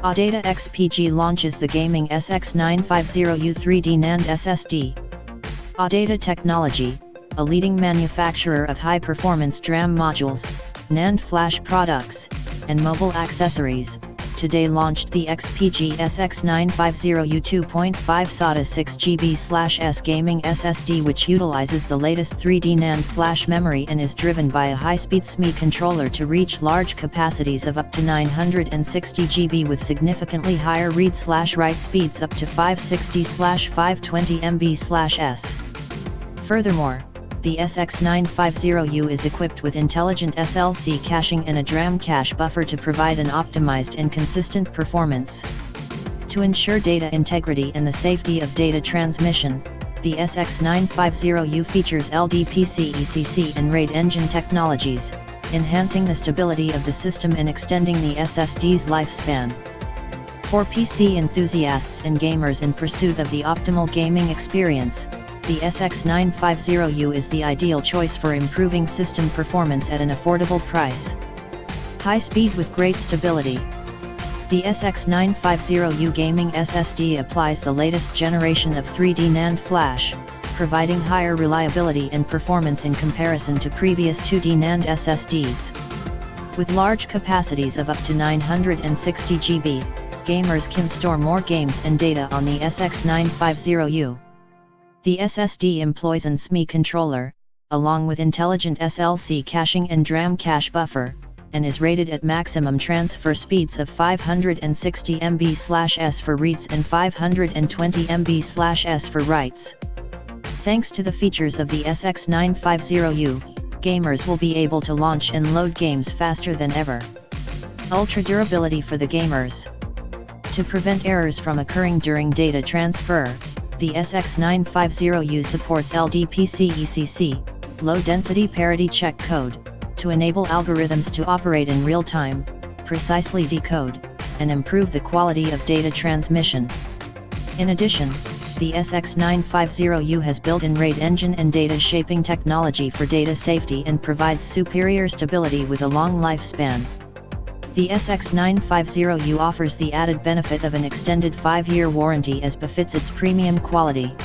ADATA XPG launches the gaming SX950U 3D NAND SSD. ADATA Technology, a leading manufacturer of high-performance DRAM modules, NAND Flash products, and mobile accessories, today launched the XPG SX950U 2.5 SATA 6GB/S Gaming SSD, which utilizes the latest 3D NAND flash memory and is driven by a high-speed SME controller to reach large capacities of up to 960 GB with significantly higher read/write speeds up to 560/520 MB/s. Furthermore, the SX950U is equipped with intelligent SLC caching and a DRAM cache buffer to provide an optimized and consistent performance. To ensure data integrity and the safety of data transmission, the SX950U features LDPC ECC and RAID engine technologies, enhancing the stability of the system and extending the SSD's lifespan. For PC enthusiasts and gamers in pursuit of the optimal gaming experience, the SX950U is the ideal choice for improving system performance at an affordable price. High speed with great stability. The SX950U Gaming SSD applies the latest generation of 3D NAND Flash, providing higher reliability and performance in comparison to previous 2D NAND SSDs. With large capacities of up to 960 GB, gamers can store more games and data on the SX950U. The SSD employs an SME controller, along with intelligent SLC caching and DRAM cache buffer, and is rated at maximum transfer speeds of 560 MB/s for reads and 520 MB/s for writes. Thanks to the features of the SX950U, gamers will be able to launch and load games faster than ever. Ultra durability for the gamers. To prevent errors from occurring during data transfer, the SX950U supports LDPC ECC, Low Density Parity Check Code, to enable algorithms to operate in real time, precisely decode, and improve the quality of data transmission. In addition, the SX950U has built-in RAID engine and data shaping technology for data safety and provides superior stability with a long lifespan. The SX950U offers the added benefit of an extended 5-year warranty as befits its premium quality.